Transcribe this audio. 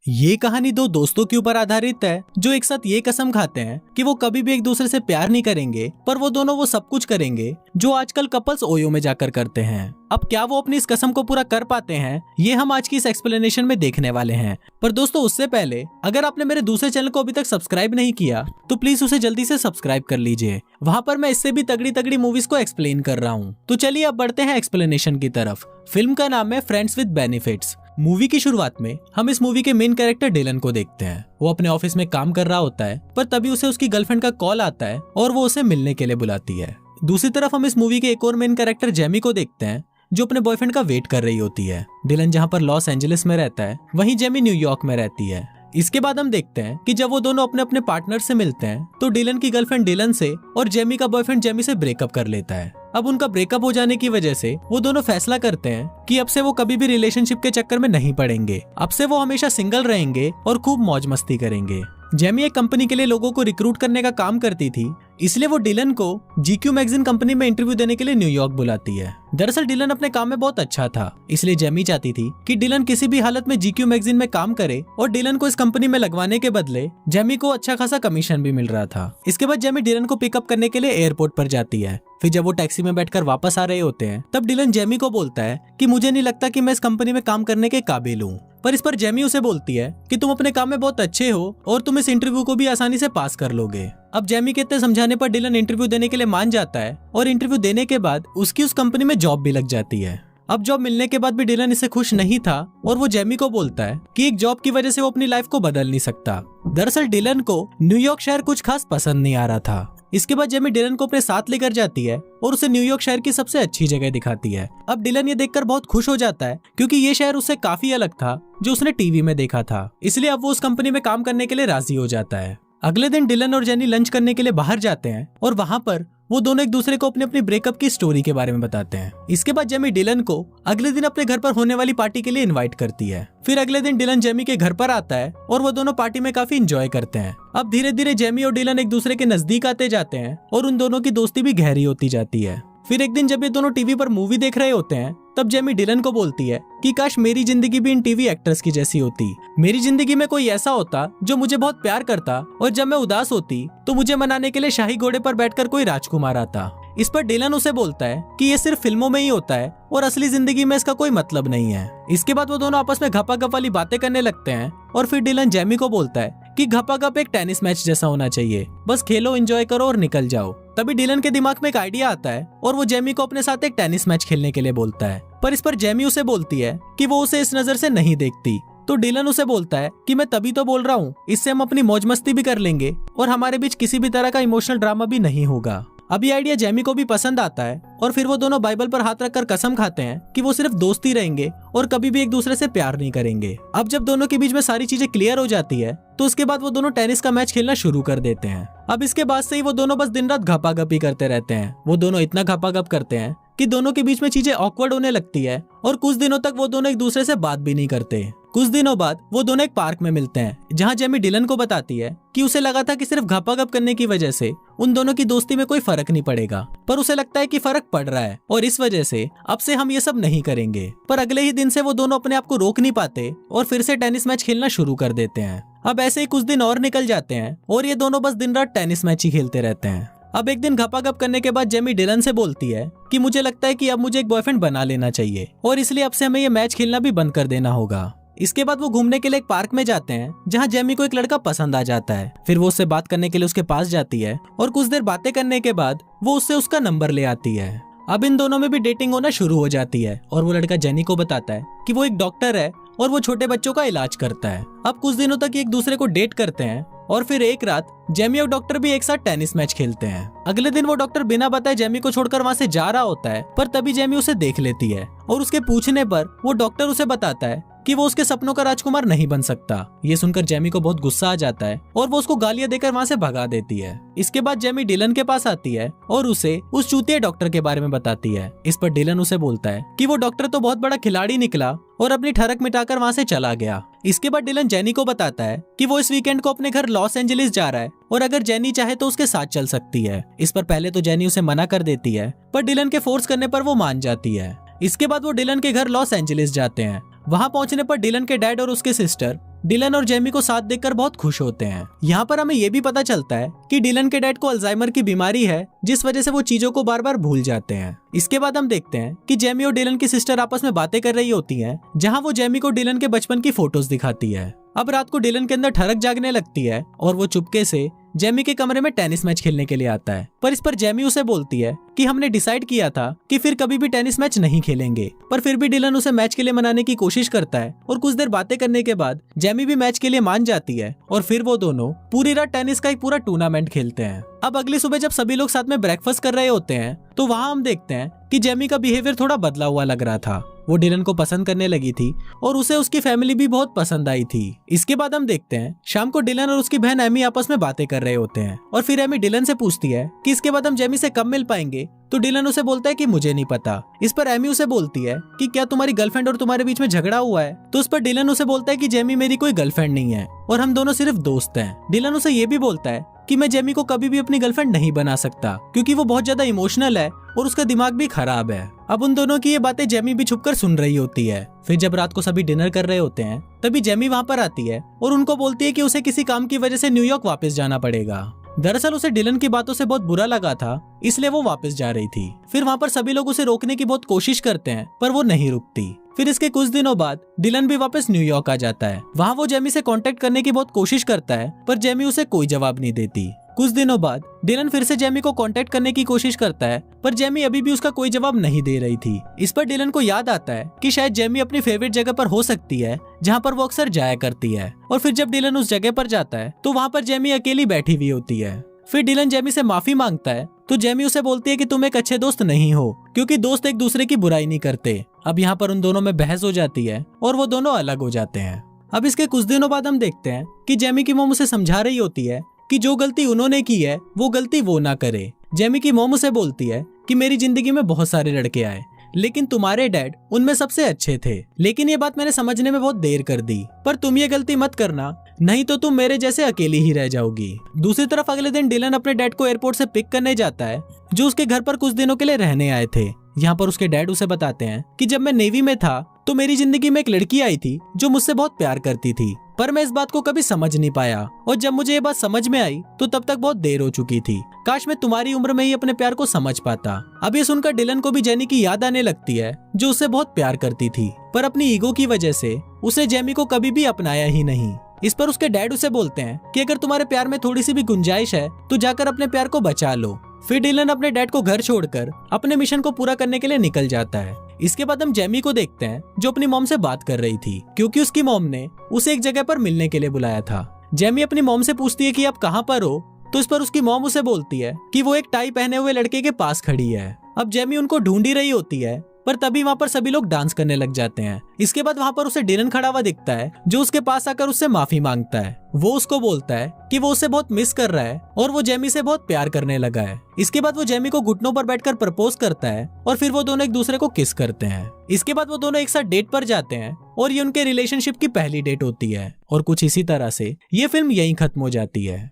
ये कहानी दो दोस्तों के ऊपर आधारित है जो एक साथ ये कसम खाते हैं कि वो कभी भी एक दूसरे से प्यार नहीं करेंगे, पर वो दोनों वो सब कुछ करेंगे जो आजकल कपल्स ओयो में जाकर करते हैं। अब क्या वो अपनी इस कसम को पूरा कर पाते हैं, ये हम आज की इस एक्सप्लेनेशन में देखने वाले हैं। पर दोस्तों उससे पहले अगर आपने मेरे दूसरे चैनल को अभी तक सब्सक्राइब नहीं किया तो प्लीज उसे जल्दी से सब्सक्राइब कर लीजिए। वहाँ पर मैं इससे भी तगड़ी तगड़ी मूवीज को एक्सप्लेन कर रहा हूँ। तो चलिए अब बढ़ते हैं एक्सप्लेनेशन की तरफ। फिल्म का नाम है फ्रेंड्स विद बेनिफिट्स। मूवी की शुरुआत में हम इस मूवी के मेन कैरेक्टर डिलन को देखते हैं। वो अपने ऑफिस में काम कर रहा होता है, पर तभी उसे उसकी गर्लफ्रेंड का कॉल आता है और वो उसे मिलने के लिए बुलाती है। दूसरी तरफ हम इस मूवी के एक और मेन कैरेक्टर जेमी को देखते हैं जो अपने बॉयफ्रेंड का वेट कर रही होती है। डिलन जहाँ पर लॉस एंजलिस में रहता है, वहीं जेमी न्यूयॉर्क में रहती है। इसके बाद हम देखते हैं कि जब वो दोनों अपने अपने पार्टनर से मिलते हैं तो डिलन की गर्लफ्रेंड डिलन से और जेमी का बॉयफ्रेंड जेमी से ब्रेकअप कर लेता है। अब उनका ब्रेकअप हो जाने की वजह से वो दोनों फैसला करते हैं कि अब से वो कभी भी रिलेशनशिप के चक्कर में नहीं पड़ेंगे। अब से वो हमेशा सिंगल रहेंगे और खूब मौज मस्ती करेंगे। जेमी एक कंपनी के लिए लोगों को रिक्रूट करने का काम करती थी, इसलिए वो डिलन को GQ मैगजीन कंपनी में इंटरव्यू देने के लिए न्यूयॉर्क बुलाती है। दरअसल डिलन अपने काम में बहुत अच्छा था, इसलिए जेमी चाहती थी कि डिलन किसी भी हालत में GQ मैगजीन में काम करे और डिलन को इस कंपनी में लगवाने के बदले जेमी को अच्छा खासा कमीशन भी मिल रहा था। इसके बाद जेमी डिलन को पिकअप करने के लिए एयरपोर्ट पर जाती है। फिर जब वो टैक्सी में बैठकर वापस आ रहे होते हैं तब डिलन जेमी को बोलता है कि मुझे नहीं लगता कि मैं इस कंपनी में काम करने के काबिल हूँ। पर इस पर जेमी उसे बोलती है कि तुम अपने काम में बहुत अच्छे हो और तुम इस इंटरव्यू को भी आसानी से पास कर लोगे। अब जेमी के इतने समझाने पर डिलन इंटरव्यू देने के लिए मान जाता है और इंटरव्यू देने के बाद उसकी उस कंपनी में जॉब भी लग जाती है। अब जॉब मिलने के बाद भी डिलन इससे खुश नहीं था और वो जेमी को बोलता है कि एक जॉब की वजह से वो अपनी लाइफ को बदल नहीं सकता। दरअसल डिलन को न्यूयॉर्क शहर कुछ खास पसंद नहीं आ रहा था। इसके बाद जेमी डिलन को अपने साथ लेकर जाती है और उसे न्यूयॉर्क शहर की सबसे अच्छी जगह दिखाती है। अब डिलन ये देखकर बहुत खुश हो जाता है क्योंकि ये शहर उससे काफी अलग था जो उसने टीवी में देखा था, इसलिए अब वो उस कंपनी में काम करने के लिए राजी हो जाता है। अगले दिन डिलन और जेनी लंच करने के लिए बाहर जाते हैं और वहाँ पर वो दोनों एक दूसरे को अपनी अपनी ब्रेकअप की स्टोरी के बारे में बताते हैं। इसके बाद जेमी डिलन को अगले दिन अपने घर पर होने वाली पार्टी के लिए इनवाइट करती है। फिर अगले दिन डिलन जेमी के घर पर आता है और वो दोनों पार्टी में काफी एंजॉय करते हैं। अब धीरे धीरे जेमी और डिलन एक दूसरे के नजदीक आते जाते हैं और उन दोनों की दोस्ती भी गहरी होती जाती है। फिर एक दिन जब ये दोनों टीवी पर मूवी देख रहे होते हैं तब जेमी डिलन को बोलती है कि काश मेरी जिंदगी भी इन टीवी एक्ट्रेस की जैसी होती। मेरी जिंदगी में कोई ऐसा होता जो मुझे बहुत प्यार करता और जब मैं उदास होती तो मुझे मनाने के लिए शाही घोड़े पर बैठकर कोई राजकुमार आता। इस पर डिलन उसे बोलता है कि ये सिर्फ फिल्मों में ही होता है और असली जिंदगी में इसका कोई मतलब नहीं है। इसके बाद वो दोनों आपस में घपाघप वाली बातें करने लगते हैं और फिर डिलन जेमी को बोलता है कि घपाघप एक टेनिस मैच जैसा होना चाहिए, बस खेलो, एंजॉय करो और निकल जाओ। तभी डिलन के दिमाग में एक आइडिया आता है और वो जेमी को अपने साथ एक टेनिस मैच खेलने के लिए बोलता है। पर इस पर जेमी उसे बोलती है कि वो उसे इस नजर से नहीं देखती। तो डिलन उसे बोलता है कि मैं तभी तो बोल रहा हूँ, इससे हम अपनी मौज मस्ती भी कर लेंगे और हमारे बीच किसी भी तरह का इमोशनल ड्रामा भी नहीं होगा। अब ये आइडिया जेमी को भी पसंद आता है और फिर वो दोनों बाइबल पर हाथ रखकर कसम खाते हैं कि वो सिर्फ दोस्ती रहेंगे और कभी भी एक दूसरे से प्यार नहीं करेंगे। अब जब दोनों के बीच में सारी चीजें क्लियर हो जाती है तो उसके बाद वो दोनों टेनिस का मैच खेलना शुरू कर देते हैं। अब इसके बाद से ही वो दोनों बस दिन रात घपाघपी करते रहते हैं। वो दोनों इतना घपाघप करते हैं कि दोनों के बीच में चीजें ऑकवर्ड होने लगती है और कुछ दिनों तक वो दोनों एक दूसरे से बात भी नहीं करते। कुछ दिनों बाद वो दोनों एक पार्क में मिलते हैं जहां जेमी डिलन को बताती है कि उसे लगा था कि सिर्फ घपाघप करने की वजह से उन दोनों की दोस्ती में कोई फर्क नहीं पड़ेगा, पर उसे लगता है कि फर्क पड़ रहा है और इस वजह से अब से हम ये सब नहीं करेंगे। पर अगले ही दिन से वो दोनों अपने आप को रोक नहीं पाते और फिर से टेनिस मैच खेलना शुरू कर देते हैं। अब ऐसे ही कुछ दिन और निकल जाते हैं और ये दोनों बस दिन रात टेनिस मैच ही खेलते रहते हैं। अब एक दिन घपाघप करने के बाद जेमी डिलन से बोलती है कि मुझे लगता है कि अब मुझे एक बॉयफ्रेंड बना लेना चाहिए और इसलिए अब से हमें ये मैच खेलना भी बंद कर देना होगा। इसके बाद वो घूमने के लिए एक पार्क में जाते हैं जहां जेमी को एक लड़का पसंद आ जाता है। फिर वो उससे बात करने के लिए उसके पास जाती है और कुछ देर बातें करने के बाद वो उससे उसका नंबर ले आती है। अब इन दोनों में भी डेटिंग होना शुरू हो जाती है और वो लड़का जेनी को बताता है कि वो एक डॉक्टर है और वो छोटे बच्चों का इलाज करता है। अब कुछ दिनों तक एक दूसरे को डेट करते हैं और फिर एक रात जेमी और डॉक्टर भी एक साथ टेनिस मैच खेलते हैं। अगले दिन वो डॉक्टर बिना बताए जेमी को छोड़कर वहाँ से जा रहा होता है, पर तभी जेमी उसे देख लेती है और उसके पूछने पर वो डॉक्टर उसे बताता है कि वो उसके सपनों का राजकुमार नहीं बन सकता। ये सुनकर जेमी को बहुत गुस्सा आ जाता है और वो उसको गालियां देकर वहाँ से भगा देती है। इसके बाद जेमी डिलन के पास आती है और उसे उस चूतिया डॉक्टर के बारे में बताती है। इस पर डिलन उसे बोलता है कि वो डॉक्टर तो बहुत बड़ा खिलाड़ी निकला और अपनी ठरक मिटाकर वहाँ से चला गया। इसके बाद डिलन जेनी को बताता है कि वो इस वीकेंड को अपने घर लॉस एंजलिस जा रहा है और अगर जेनी चाहे तो उसके साथ चल सकती है। इस पर पहले तो जेनी उसे मना कर देती है, पर डिलन के फोर्स करने पर वो मान जाती है। इसके बाद वो डिलन के घर लॉस एंजलिस जाते हैं। वहां पहुंचने पर डिलन के डैड और उसके सिस्टर डिलन और जेमी को साथ देखकर बहुत खुश होते हैं। यहाँ पर हमें ये भी पता चलता है कि डिलन के डैड को अल्जाइमर की बीमारी है, जिस वजह से वो चीजों को बार बार भूल जाते हैं। इसके बाद हम देखते हैं कि जेमी और डिलन की सिस्टर आपस में बातें कर रही होती हैं, जहाँ वो जेमी को डिलन के बचपन की फोटोज दिखाती है। अब रात को डिलन के अंदर ठरक जागने लगती है और वो चुपके से जेमी के कमरे में टेनिस मैच खेलने के लिए आता है। पर इस पर जेमी उसे बोलती है कि हमने डिसाइड किया था कि फिर कभी भी टेनिस मैच नहीं खेलेंगे। पर फिर भी डिलन उसे मैच के लिए मनाने की कोशिश करता है और कुछ देर बातें करने के बाद जेमी भी मैच के लिए मान जाती है और फिर वो दोनों पूरी रात टेनिस का एक पूरा टूर्नामेंट खेलते हैं। अब अगली सुबह जब सभी लोग साथ में ब्रेकफास्ट कर रहे होते हैं तो वहाँ हम देखते हैं कि जेमी का बिहेवियर थोड़ा बदला हुआ लग रहा था। वो डिलन को पसंद करने लगी थी और उसे उसकी फैमिली भी बहुत पसंद आई थी। इसके बाद हम देखते हैं शाम को डिलन और उसकी बहन एमी आपस में बातें कर रहे होते हैं और फिर एमी डिलन से पूछती है कि इसके बाद हम जेमी से कब मिल पाएंगे। तो डिलन उसे बोलता है कि मुझे नहीं पता। इस पर एमी उसे बोलती है कि क्या तुम्हारी गर्लफ्रेंड और तुम्हारे बीच में झगड़ा हुआ है। तो उस पर डिलन उसे बोलता है कि जेमी मेरी कोई गर्लफ्रेंड नहीं है और हम दोनों सिर्फ दोस्त हैं। डिलन उसे ये भी बोलता है कि मैं जेमी को कभी भी अपनी गर्लफ्रेंड नहीं बना सकता क्योंकि वो बहुत ज्यादा इमोशनल है और उसका दिमाग भी खराब है। अब उन दोनों की ये बातें जेमी भी छुपकर सुन रही होती है। फिर जब रात को सभी डिनर कर रहे होते हैं तभी जेमी वहाँ पर आती है और उनको बोलती है कि उसे किसी काम की वजह से न्यूयॉर्क वापस जाना पड़ेगा। दरअसल उसे डिलन की बातों से बहुत बुरा लगा था, इसलिए वो वापस जा रही थी। फिर वहाँ पर सभी लोग उसे रोकने की बहुत कोशिश करते हैं पर वो नहीं रुकती। फिर इसके कुछ दिनों बाद डिलन भी वापस न्यूयॉर्क आ जाता है। वहाँ वो जेमी से कांटेक्ट करने की बहुत कोशिश करता है पर जेमी उसे कोई जवाब नहीं देती। कुछ दिनों बाद डिलन फिर से जेमी को कांटेक्ट करने की कोशिश करता है पर जेमी अभी भी उसका कोई जवाब नहीं दे रही थी। इस पर डिलन को याद आता है कि शायद जेमी अपनी फेवरेट जगह पर हो सकती है जहाँ पर वो अक्सर जाया करती है। और फिर जब डिलन उस जगह पर जाता है तो वहाँ पर जेमी अकेली बैठी हुई होती है। फिर डिलन जेमी से माफी मांगता है तो जेमी उसे बोलती है कि तुम एक अच्छे दोस्त नहीं हो क्योंकि दोस्त एक दूसरे की बुराई नहीं करते। अब यहाँ पर उन दोनों में बहस हो जाती है और वो दोनों अलग हो जाते हैं। अब इसके कुछ दिनों बाद हम देखते हैं कि जेमी की मॉम उसे समझा रही होती है कि जो गलती उन्होंने की है वो गलती वो ना करे। जेमी की मॉम उसे बोलती है कि मेरी जिंदगी में बहुत सारे लड़के आए लेकिन तुम्हारे डैड उनमें सबसे अच्छे थे, लेकिन ये बात मैंने समझने में बहुत देर कर दी। पर तुम ये गलती मत करना, नहीं तो तुम मेरे जैसे अकेली ही रह जाओगी। दूसरी तरफ अगले दिन डिलन अपने डैड को एयरपोर्ट से पिक करने जाता है जो उसके घर पर कुछ दिनों के लिए रहने आए थे। यहाँ पर उसके डैड उसे बताते हैं कि जब मैं नेवी में था तो मेरी जिंदगी में एक लड़की आई थी जो मुझसे बहुत प्यार करती थी, पर मैं इस बात को कभी समझ नहीं पाया और जब मुझे ये बात समझ में आई तो तब तक बहुत देर हो चुकी थी। काश मैं तुम्हारी उम्र में ही अपने प्यार को समझ पाता। अब ये सुनकर डिलन को भी जेनी की याद आने लगती है जो उसे बहुत प्यार करती थी, पर अपनी ईगो की वजह से उसे जेमी को कभी भी अपनाया ही नहीं। इस पर उसके डैड उसे बोलते हैं कि अगर तुम्हारे प्यार में थोड़ी सी भी गुंजाइश है तो जाकर अपने प्यार को बचा लो। फिर डिलन अपने डैड को घर छोड़कर अपने मिशन को पूरा करने के लिए निकल जाता है। इसके बाद हम जेमी को देखते हैं जो अपनी मॉम से बात कर रही थी क्योंकि उसकी मॉम ने उसे एक जगह पर मिलने के लिए बुलाया था। जेमी अपनी मॉम से पूछती है कि आप कहाँ पर हो, तो इस पर उसकी मॉम उसे बोलती है कि वो एक टाई पहने हुए लड़के के पास खड़ी है। अब जेमी उनको ढूंढ ही रही होती है पर तभी वहाँ पर सभी लोग डांस करने लग जाते हैं। इसके बाद वहाँ पर उसे डिलन खड़ा हुआ दिखता है जो उसके पास आकर उससे माफी मांगता है। वो उसको बोलता है कि वो उसे बहुत मिस कर रहा है और वो जेमी से बहुत प्यार करने लगा है। इसके बाद वो जेमी को घुटनों पर बैठकर प्रपोज करता है और फिर वो दोनों एक दूसरे को किस करते हैं। इसके बाद वो दोनों एक साथ डेट पर जाते हैं और ये उनके रिलेशनशिप की पहली डेट होती है और कुछ इसी तरह से ये फिल्म यहीं खत्म हो जाती है।